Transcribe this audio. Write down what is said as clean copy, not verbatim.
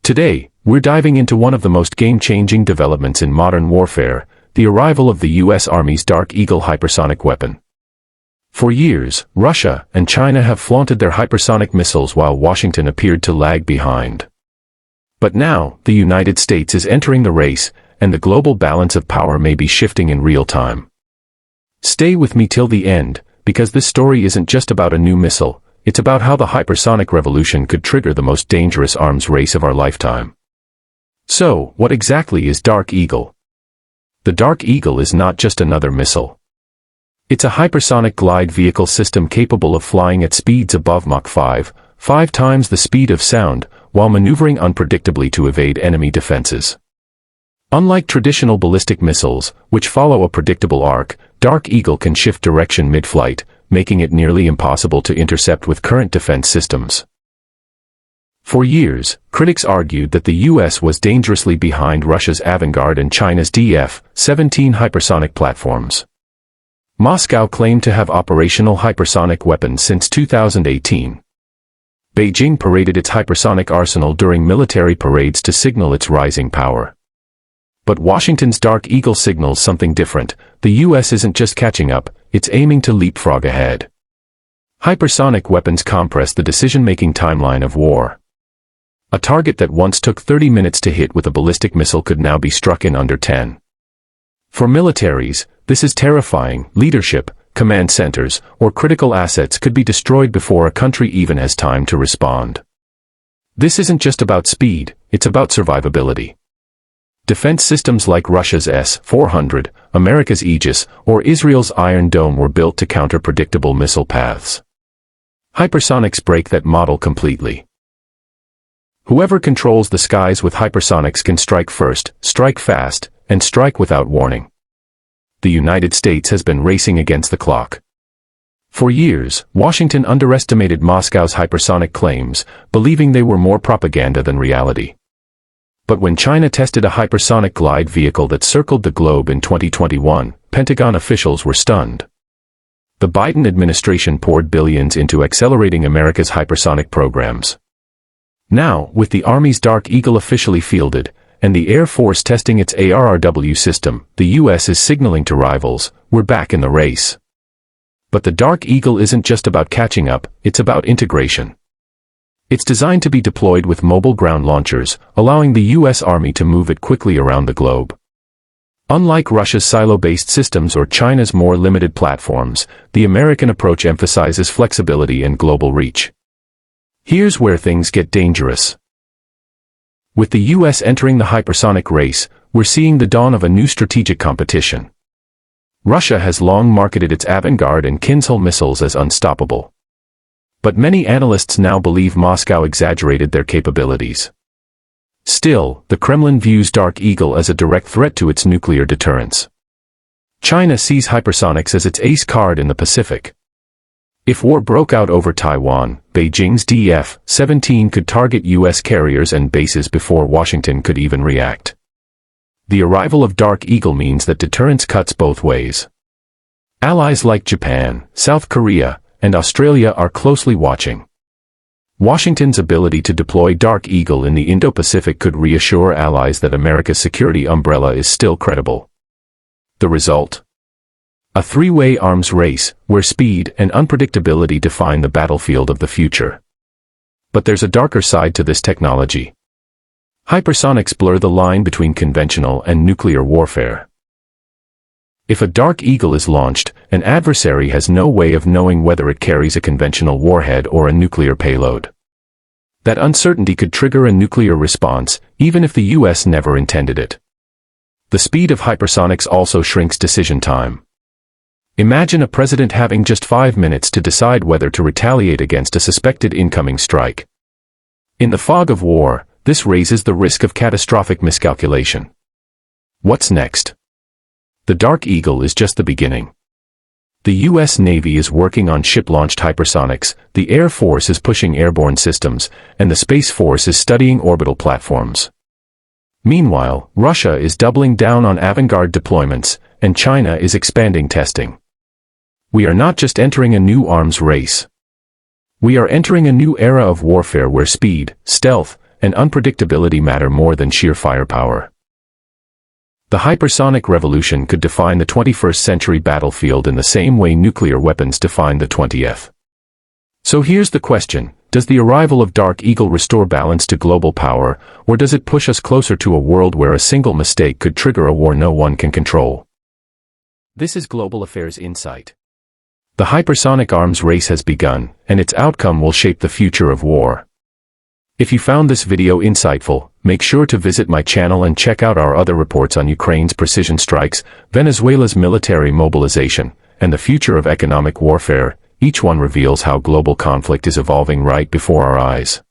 Today, we're diving into one of the most game-changing developments in modern warfare, the arrival of the U.S. Army's Dark Eagle hypersonic weapon. For years, Russia and China have flaunted their hypersonic missiles while Washington appeared to lag behind. But now, the United States is entering the race, and the global balance of power may be shifting in real time. Stay with me till the end, because this story isn't just about a new missile, it's about how the hypersonic revolution could trigger the most dangerous arms race of our lifetime. So, what exactly is Dark Eagle? The Dark Eagle is not just another missile. It's a hypersonic glide vehicle system capable of flying at speeds above Mach 5, 5 times the speed of sound, while maneuvering unpredictably to evade enemy defenses. Unlike traditional ballistic missiles, which follow a predictable arc, Dark Eagle can shift direction mid-flight, making it nearly impossible to intercept with current defense systems. For years, critics argued that the U.S. was dangerously behind Russia's Avangard and China's DF-17 hypersonic platforms. Moscow claimed to have operational hypersonic weapons since 2018. Beijing paraded its hypersonic arsenal during military parades to signal its rising power. But Washington's Dark Eagle signals something different. The U.S. isn't just catching up, it's aiming to leapfrog ahead. Hypersonic weapons compress the decision-making timeline of war. A target that once took 30 minutes to hit with a ballistic missile could now be struck in under 10. For militaries, this is terrifying. Leadership, command centers, or critical assets could be destroyed before a country even has time to respond. This isn't just about speed, it's about survivability. Defense systems like Russia's S-400, America's Aegis, or Israel's Iron Dome were built to counter predictable missile paths. Hypersonics break that model completely. Whoever controls the skies with hypersonics can strike first, strike fast, and strike without warning. The United States has been racing against the clock. For years, Washington underestimated Moscow's hypersonic claims, believing they were more propaganda than reality. But when China tested a hypersonic glide vehicle that circled the globe in 2021, Pentagon officials were stunned. The Biden administration poured billions into accelerating America's hypersonic programs. Now, with the Army's Dark Eagle officially fielded, and the Air Force testing its LRHW system, the U.S. is signaling to rivals, we're back in the race. But the Dark Eagle isn't just about catching up, it's about integration. It's designed to be deployed with mobile ground launchers, allowing the U.S. Army to move it quickly around the globe. Unlike Russia's silo-based systems or China's more limited platforms, the American approach emphasizes flexibility and global reach. Here's where things get dangerous. With the U.S. entering the hypersonic race, we're seeing the dawn of a new strategic competition. Russia has long marketed its Avangard and Kinzhal missiles as unstoppable. But many analysts now believe Moscow exaggerated their capabilities. Still, the Kremlin views Dark Eagle as a direct threat to its nuclear deterrence. China sees hypersonics as its ace card in the Pacific. If war broke out over Taiwan, Beijing's DF-17 could target U.S. carriers and bases before Washington could even react. The arrival of Dark Eagle means that deterrence cuts both ways. Allies like Japan, South Korea, and Australia are closely watching. Washington's ability to deploy Dark Eagle in the Indo-Pacific could reassure allies that America's security umbrella is still credible. The result? A three-way arms race, where speed and unpredictability define the battlefield of the future. But there's a darker side to this technology. Hypersonics blur the line between conventional and nuclear warfare. If a Dark Eagle is launched, an adversary has no way of knowing whether it carries a conventional warhead or a nuclear payload. That uncertainty could trigger a nuclear response, even if the U.S. never intended it. The speed of hypersonics also shrinks decision time. Imagine a president having just 5 minutes to decide whether to retaliate against a suspected incoming strike. In the fog of war, this raises the risk of catastrophic miscalculation. What's next? The Dark Eagle is just the beginning. The U.S. Navy is working on ship-launched hypersonics, the Air Force is pushing airborne systems, and the Space Force is studying orbital platforms. Meanwhile, Russia is doubling down on Avangard deployments, and China is expanding testing. We are not just entering a new arms race. We are entering a new era of warfare where speed, stealth, and unpredictability matter more than sheer firepower. The hypersonic revolution could define the 21st century battlefield in the same way nuclear weapons defined the 20th. So here's the question: does the arrival of Dark Eagle restore balance to global power, or does it push us closer to a world where a single mistake could trigger a war no one can control? This is Global Affairs Insight. The hypersonic arms race has begun, and its outcome will shape the future of war. If you found this video insightful, make sure to visit my channel and check out our other reports on Ukraine's precision strikes, Venezuela's military mobilization, and the future of economic warfare. Each one reveals how global conflict is evolving right before our eyes.